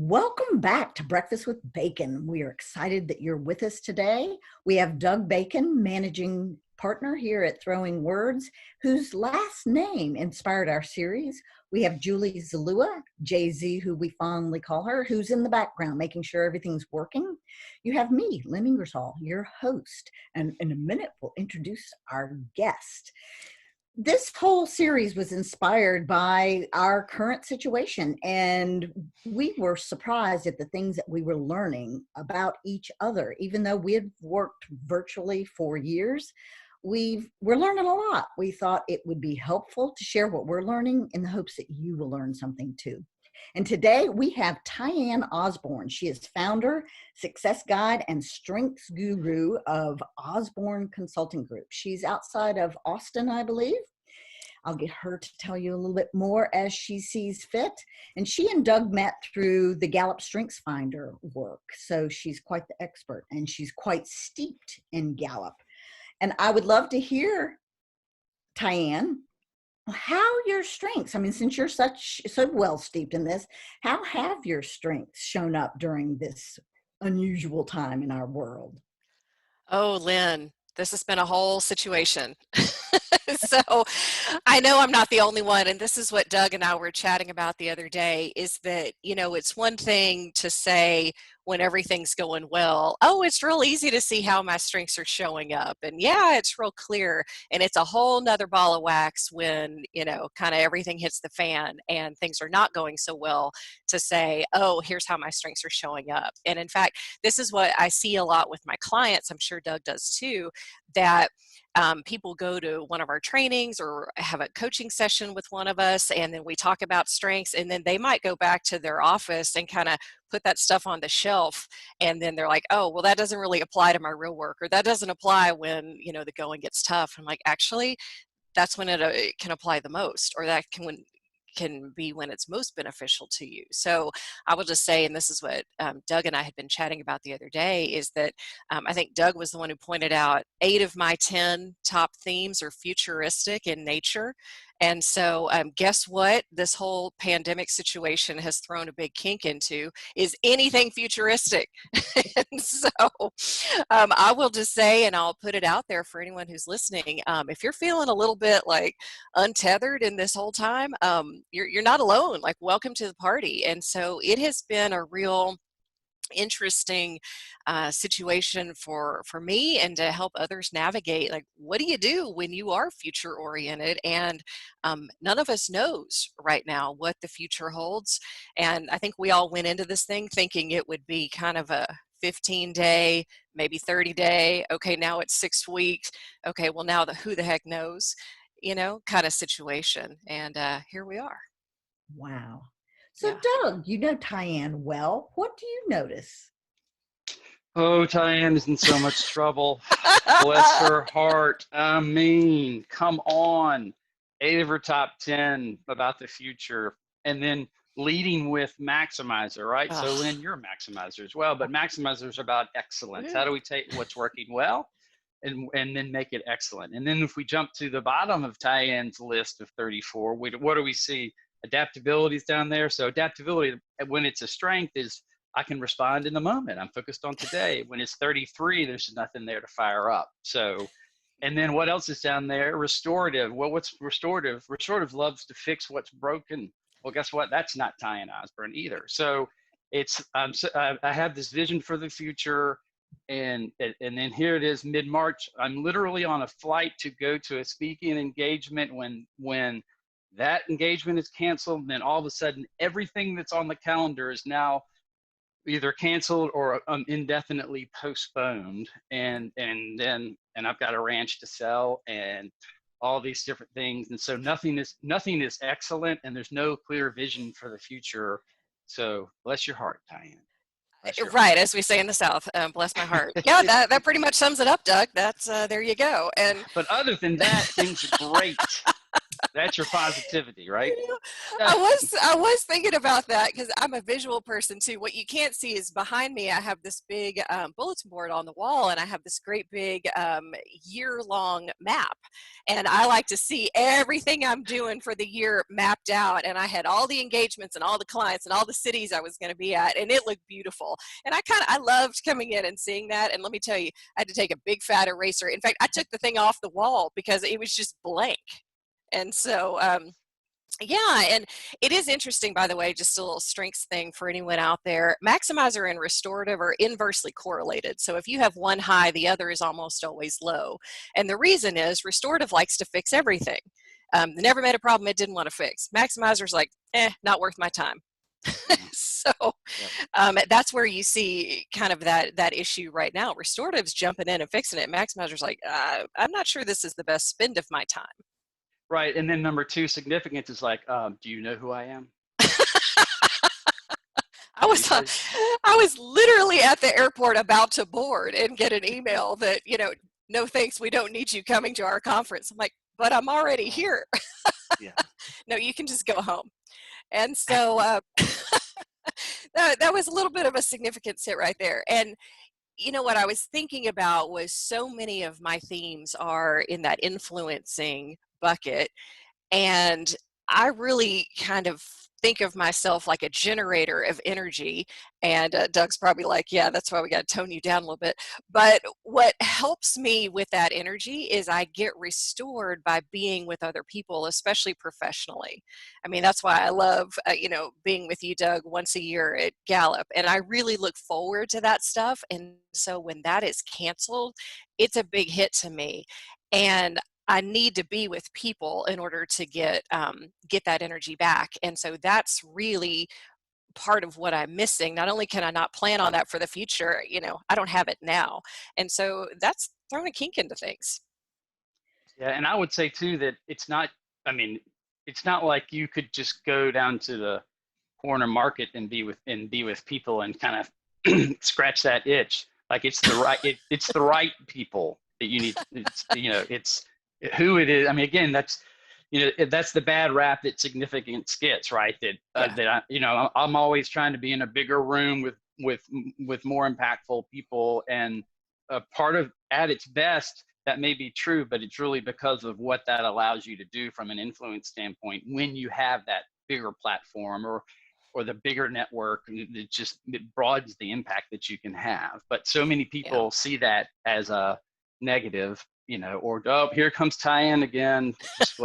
Welcome back to Breakfast with Bacon. We are excited that you're with us today. We have Doug Bacon, managing partner here at Throwing Words, whose last name inspired our series. We have Julie Zalua, Jay-Z, who we fondly call her, who's in the background, making sure everything's working. You have me, Lynn Ingersoll, your host, and in a minute, we'll introduce our guest. This whole series was inspired by our current situation, and we were surprised at the things that we were learning about each other. Even though we had worked virtually for years, we're learning a lot. We thought it would be helpful to share what we're learning in the hopes that you will learn something too. And today we have TyAnn Osborn. She is founder, success guide, and strengths guru of Osborn Consulting Group. She's outside of Austin, I believe. I'll get her to tell you a little bit more as she sees fit. And she and Doug met through the Gallup Strengths Finder work. So she's quite the expert, and she's quite steeped in Gallup. And I would love to hear, TyAnn, how your strengths, I mean, since you're so well steeped in this, how have your strengths shown up during this unusual time in our world? Oh, Lynn, this has been a whole situation. So I know I'm not the only one. And this is what Doug and I were chatting about the other day, is that, it's one thing to say when everything's going well, oh, it's real easy to see how my strengths are showing up. And yeah, it's real clear. And it's a whole nother ball of wax when, kind of everything hits the fan and things are not going so well, to say, oh, here's how my strengths are showing up. And in fact, this is what I see a lot with my clients. I'm sure Doug does too, that people go to one of our trainings or have a coaching session with one of us, and then we talk about strengths, and then they might go back to their office and kind of put that stuff on the shelf, and then they're like, oh, well, that doesn't really apply to my real work, or that doesn't apply when the going gets tough. I'm like, actually, that's when it can apply the most, or that can be when it's most beneficial to you. So I will just say, and this is what Doug and I had been chatting about the other day, is that I think Doug was the one who pointed out 8 of my 10 top themes are futuristic in nature. And so guess what this whole pandemic situation has thrown a big kink into is anything futuristic. And so I will just say, and I'll put it out there for anyone who's listening, if you're feeling a little bit like untethered in this whole time, you're not alone. Like, welcome to the party. And so it has been a real interesting situation for me, and to help others navigate, like, what do you do when you are future oriented, and none of us knows right now what the future holds. And I think we all went into this thing thinking it would be kind of a 15-day, maybe 30-day, okay, now it's 6 weeks, okay, well, now who the heck knows, kind of situation. And here we are. Wow. So Yeah. Doug, you know TyAnn well. What do you notice? Oh, TyAnn is in so much trouble. Bless her heart. I mean, come on. 8 of her top 10 about the future. And then leading with maximizer, right? Ugh. So Lynn, you're a maximizer as well, but maximizers are about excellence. How do we take what's working well and then make it excellent? And then if we jump to the bottom of TyAnn's list of 34, what do we see? Adaptability is down there. So adaptability, when it's a strength, is I can respond in the moment. I'm focused on today. When it's 33, there's nothing there to fire up. So, and then what else is down there? Restorative. Well, what's restorative? Restorative loves to fix what's broken. Well, guess what? That's not TyAnn Osborn either. So it's, I have this vision for the future, and then here it is, mid-March. I'm literally on a flight to go to a speaking engagement. When that engagement is canceled, and then all of a sudden everything that's on the calendar is now either canceled or indefinitely postponed, and I've got a ranch to sell and all these different things, and so nothing is excellent, and there's no clear vision for the future. So bless your heart, TyAnn. Right, as we say in the South, bless my heart. Yeah, that pretty much sums it up, Doug. That's there you go. And but other than that, things are great. That's your positivity, right? You know, I was thinking about that because I'm a visual person too. What you can't see is behind me. I have this big bulletin board on the wall, and I have this great big year-long map. And I like to see everything I'm doing for the year mapped out. And I had all the engagements and all the clients and all the cities I was going to be at, and it looked beautiful. And I loved coming in and seeing that. And let me tell you, I had to take a big fat eraser. In fact, I took the thing off the wall because it was just blank. And so, yeah, and it is interesting, by the way, just a little strengths thing for anyone out there. Maximizer and restorative are inversely correlated. So if you have one high, the other is almost always low. And the reason is restorative likes to fix everything. They never made a problem it didn't want to fix. Maximizer's like, not worth my time. So Yep. that's where you see kind of that issue right now. Restorative's jumping in and fixing it. Maximizer's like, I'm not sure this is the best spend of my time. Right. And then number two, significance is like, do you know who I am? I was I was literally at the airport about to board and get an email that, no thanks, we don't need you coming to our conference. I'm like, but I'm already here. Yeah. No, you can just go home. And so that was a little bit of a significant hit right there. And what I was thinking about was so many of my themes are in that influencing bucket. And I really kind of think of myself like a generator of energy. And Doug's probably like, yeah, that's why we got to tone you down a little bit. But what helps me with that energy is I get restored by being with other people, especially professionally. I mean, that's why I love, being with you, Doug, once a year at Gallup. And I really look forward to that stuff. And so when that is canceled, it's a big hit to me. And I need to be with people in order to get that energy back. And so that's really part of what I'm missing. Not only can I not plan on that for the future, I don't have it now. And so that's throwing a kink into things. Yeah. And I would say too that it's not, I mean, it's not like you could just go down to the corner market and be with people and kind of scratch that itch. Like it's the right, it's the right people that you need. It's who it is. I mean, again, that's the bad rap that significance gets, right? I'm always trying to be in a bigger room with more impactful people, and a part of at its best that may be true, but it's really because of what that allows you to do from an influence standpoint when you have that bigger platform or the bigger network. It broadens the impact that you can have. But so many people see that as a negative, or, oh, here comes TyAnn again. Just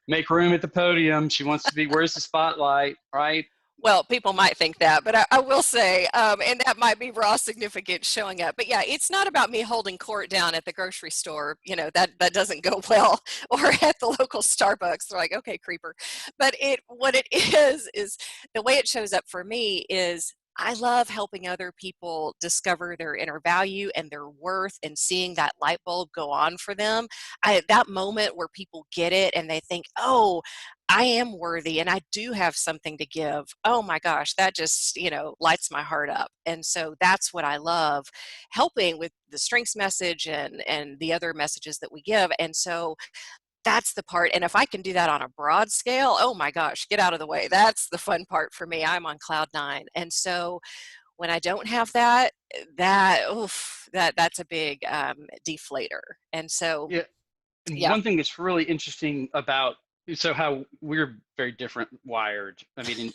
make room at the podium. She wants to be, where's the spotlight, right? Well, people might think that, but I will say, and that might be raw significance showing up. But yeah, it's not about me holding court down at the grocery store. That doesn't go well, or at the local Starbucks. They're like, okay, creeper. But what it is the way it shows up for me is I love helping other people discover their inner value and their worth and seeing that light bulb go on for them. That moment where people get it and they think, oh, I am worthy and I do have something to give. Oh my gosh, that just, lights my heart up. And so that's what I love, helping with the strengths message and the other messages that we give. And so that's the part. And if I can do that on a broad scale, oh my gosh, get out of the way. That's the fun part for me. I'm on cloud nine. And so when I don't have that's a big deflator. And so, Yeah. And yeah, one thing that's really interesting about, so how we're very different wired. I mean,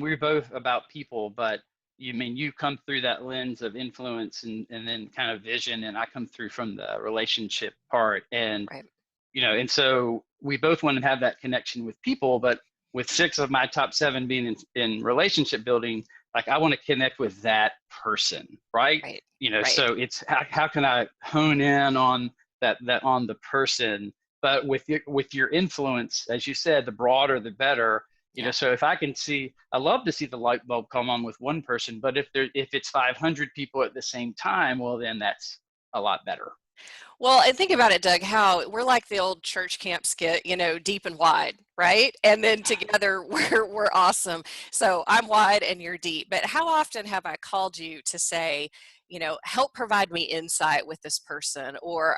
we're both about people, but you come through that lens of influence and then kind of vision, and I come through from the relationship part. And right. and so we both want to have that connection with people, but with 6 of my top 7 being in relationship building, like I want to connect with that person, right? Right. So it's how can I hone in on that on the person, but with your influence, as you said, the broader the better. So if I love to see the light bulb come on with one person, but if it's 500 people at the same time, well, then that's a lot better. Well, and think about it, Doug, how we're like the old church camp skit, deep and wide, right? And then together we're awesome. So I'm wide and you're deep. But how often have I called you to say, help provide me insight with this person, or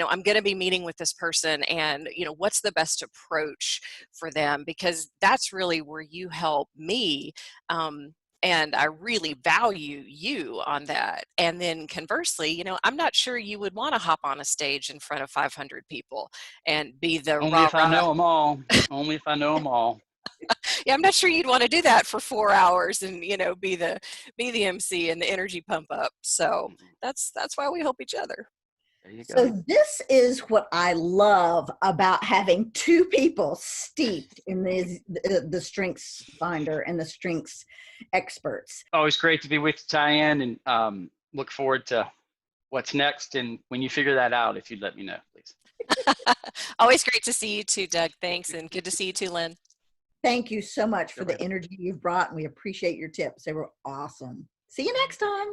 I'm going to be meeting with this person, and, what's the best approach for them? Because that's really where you help me. And I really value you on that. And then conversely, I'm not sure you would want to hop on a stage in front of 500 people and be the Only rah if I rah. know them all. Only if I know them all. Yeah, I'm not sure you'd want to do that for 4 hours and, be the MC and the energy pump up. So that's why we help each other. There you go. So this is what I love about having two people steeped in the strengths finder and the strengths experts. Always great to be with you, TyAnn, and look forward to what's next. And when you figure that out, if you'd let me know, please. Always great to see you too, Doug. Thanks. And good to see you too, Lynn. Thank you so much for You're the welcome. energy you've brought, and we appreciate your tips. They were awesome. See you next time.